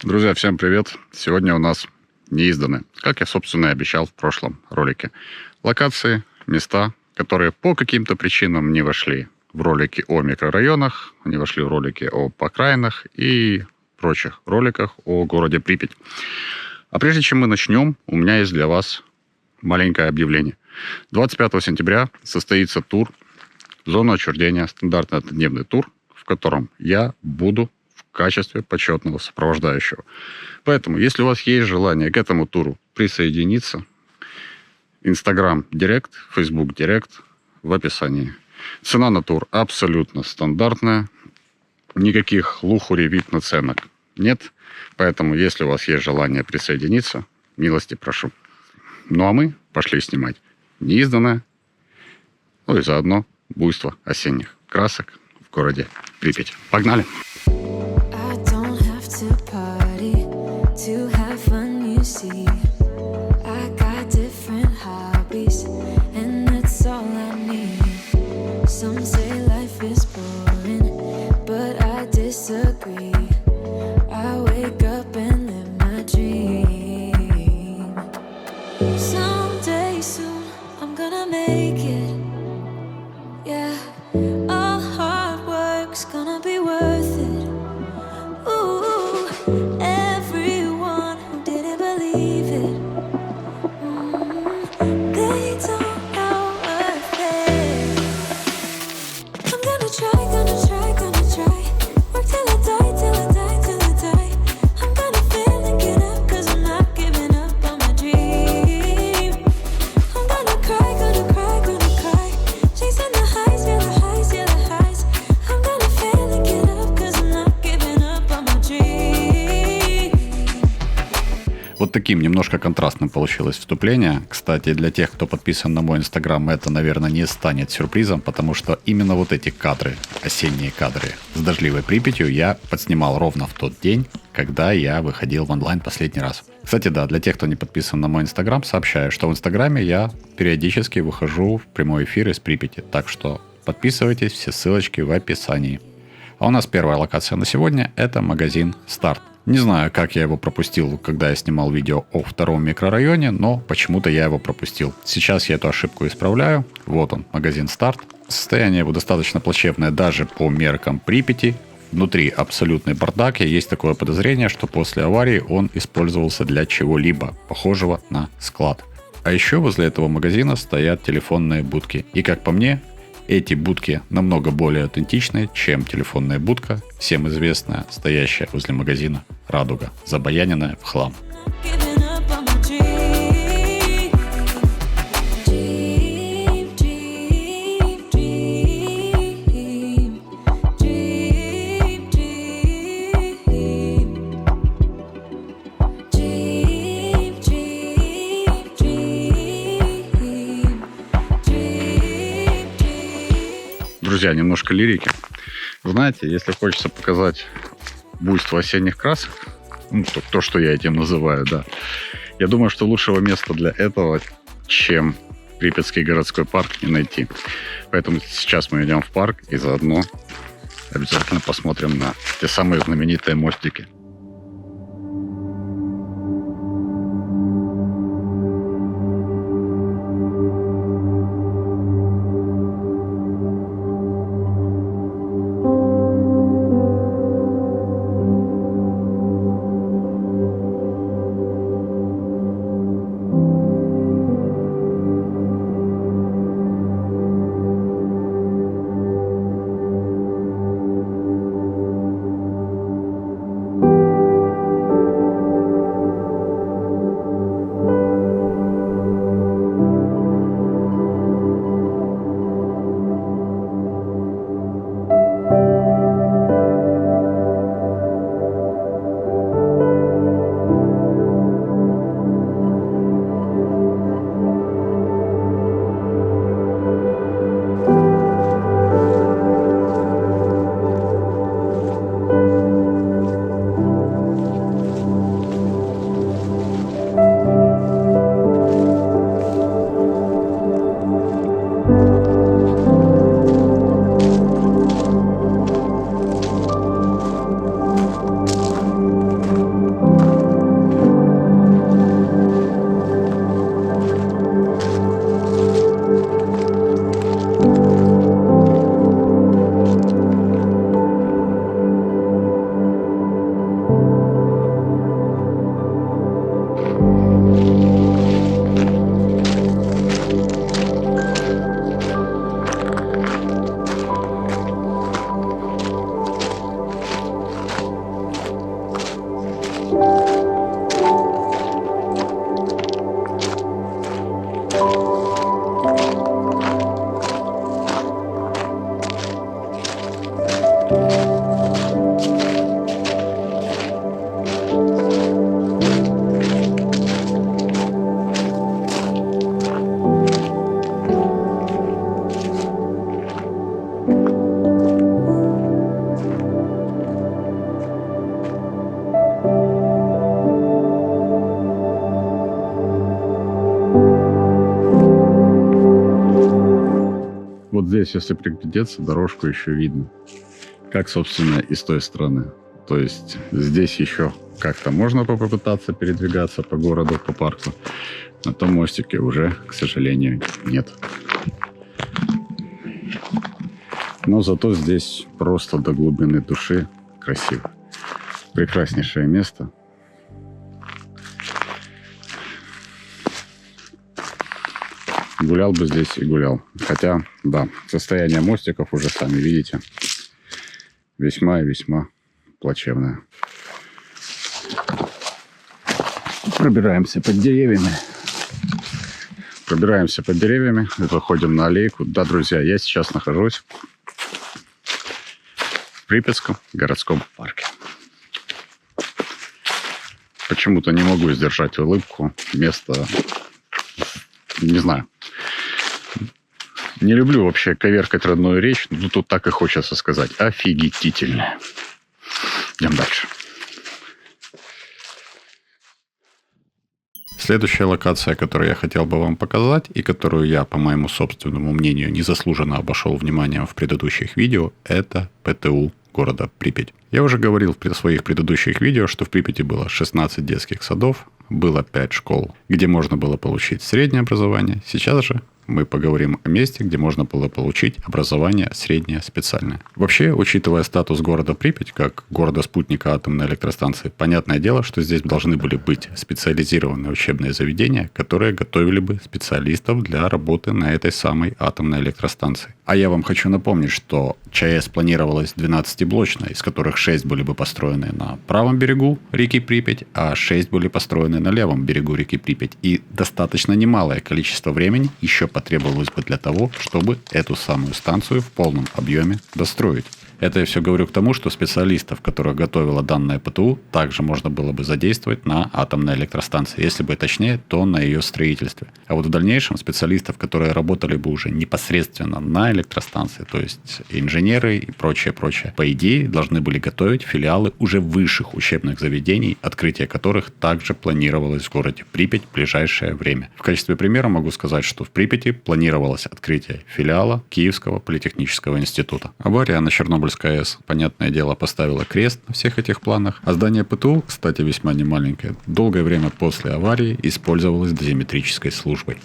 Друзья, всем привет! Сегодня у нас неизданы, как я, собственно, и обещал в прошлом ролике. Локации, места, которые по каким-то причинам не вошли в ролики о микрорайонах, не вошли в ролики об окраинах и прочих роликах о городе Припять. А прежде чем мы начнем, у меня есть для вас маленькое объявление. 25 сентября состоится тур в зону отчуждения, стандартный однодневный тур, в котором я буду в качестве почетного сопровождающего. Поэтому, если у вас есть желание к этому туру присоединиться, Instagram Директ, Facebook Директ в описании. Цена на тур абсолютно стандартная. Никаких лухури, вид наценок нет. Поэтому, если у вас есть желание присоединиться, милости прошу. Ну а мы пошли снимать неизданное, ну и заодно буйство осенних красок в городе Припять. Погнали! Вот таким немножко контрастным получилось вступление. Кстати, для тех, кто подписан на мой инстаграм, это, наверное, не станет сюрпризом, потому что именно вот эти кадры, осенние кадры с дождливой Припятью я подснимал ровно в тот день, когда я выходил в онлайн последний раз. Кстати, да, для тех, кто не подписан на мой инстаграм, сообщаю, что в инстаграме я периодически выхожу в прямой эфир из Припяти, так что подписывайтесь, все ссылочки в описании. А у нас первая локация на сегодня – это магазин «Старт». Не знаю, как я его пропустил, когда я снимал видео о втором микрорайоне, но почему-то я его пропустил. Сейчас я эту ошибку исправляю. Вот он, магазин «Старт». Состояние его достаточно плачевное даже по меркам Припяти. Внутри абсолютный бардак, и есть такое подозрение, что после аварии он использовался для чего-либо, похожего на склад. А еще возле этого магазина стоят телефонные будки. И как по мне, эти будки намного более аутентичны, чем телефонная будка, всем известная, стоящая возле магазина «Радуга», забаяненная в хлам. Друзья, немножко лирики. Знаете, если хочется показать буйство осенних красок, ну, то, что я этим называю, да, я думаю, что лучшего места для этого, чем Припятский городской парк, не найти. Поэтому сейчас мы идем в парк и заодно обязательно посмотрим на те самые знаменитые мостики. вот здесь, если приглядеться, дорожку еще видно. Как, собственно, и с той стороны. То есть здесь еще как-то можно попытаться передвигаться по городу, по парку. На том мостике уже, к сожалению, нет. Но зато здесь просто до глубины души красиво. Прекраснейшее место. Гулял бы здесь и гулял. Хотя, да, состояние мостиков уже сами видите. Весьма и весьма плачевное. Пробираемся под деревьями. Выходим на аллейку. Да, друзья, я сейчас нахожусь в Припятском городском парке. Почему-то не могу сдержать улыбку. Место, не знаю. Не люблю вообще коверкать родную речь, но тут так и хочется сказать. Офигительно. Идем дальше. Следующая локация, которую я хотел бы вам показать, и которую я, по моему собственному мнению, незаслуженно обошел вниманием в предыдущих видео, это ПТУ города Припять. Я уже говорил в своих предыдущих видео, что в Припяти было 16 детских садов, было 5 школ, где можно было получить среднее образование. Сейчас же мы поговорим о месте, где можно было получить образование среднее специальное. Вообще, учитывая статус города Припять как города-спутника атомной электростанции, понятное дело, что здесь должны были быть специализированные учебные заведения, которые готовили бы специалистов для работы на этой самой атомной электростанции. А я вам хочу напомнить, что ЧАЭС планировалась 12-блочной, из которых 6 были бы построены на правом берегу реки Припять, а 6 были построены на левом берегу реки Припять. И достаточно немалое количество времени еще потребовалось бы для того, чтобы эту самую станцию в полном объеме достроить. Это я все говорю к тому, что специалистов, которых готовила данная ПТУ, также можно было бы задействовать на атомной электростанции. Если бы точнее, то на ее строительстве. А вот в дальнейшем специалистов, которые работали бы уже непосредственно на электростанции, то есть инженеры и прочее, по идее, должны были готовить филиалы уже высших учебных заведений, открытие которых также планировалось в городе Припять в ближайшее время. В качестве примера могу сказать, что в Припяти планировалось открытие филиала Киевского политехнического института. Авария на Чернобыльской АЭС, понятное дело, поставила крест на всех этих планах. А здание ПТУ, кстати, весьма немаленькое, долгое время после аварии использовалось дозиметрической службой.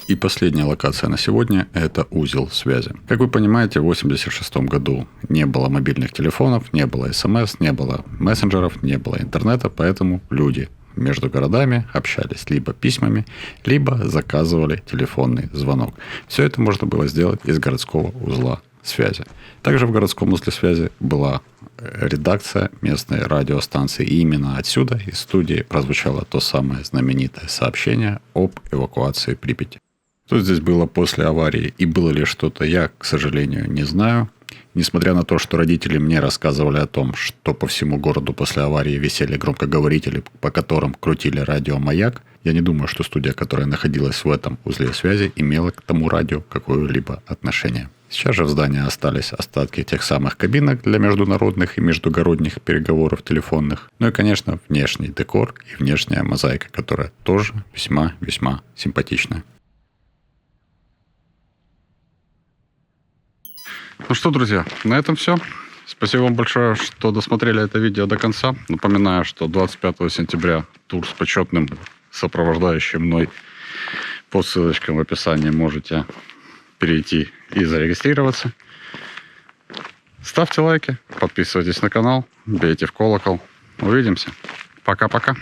И последняя локация на сегодня – это узел связи. Как вы понимаете, в 1986 году не было мобильных телефонов, не было СМС, не было мессенджеров, не было интернета, поэтому люди между городами общались либо письмами, либо заказывали телефонный звонок. Все это можно было сделать из городского узла связи. Также в городском узле связи была редакция местной радиостанции. И именно отсюда, из студии, прозвучало то самое знаменитое сообщение об эвакуации Припяти. Что здесь было после аварии и было ли что-то, я, к сожалению, не знаю. Несмотря на то, что родители мне рассказывали о том, что по всему городу после аварии висели громкоговорители, по которым крутили радио «Маяк», я не думаю, что студия, которая находилась в этом узле связи, имела к тому радио какое-либо отношение. Сейчас же в здании остались остатки тех самых кабинок для международных и междугородних переговоров телефонных. Ну и, конечно, внешний декор и внешняя мозаика, которая тоже весьма симпатичная. Ну что, друзья, на этом все. Спасибо вам большое, что досмотрели это видео до конца. Напоминаю, что 25 сентября тур с почетным сопровождающим мной по ссылочкам в описании можете перейти и зарегистрироваться. Ставьте лайки, подписывайтесь на канал, бейте в колокол. Увидимся. Пока-пока.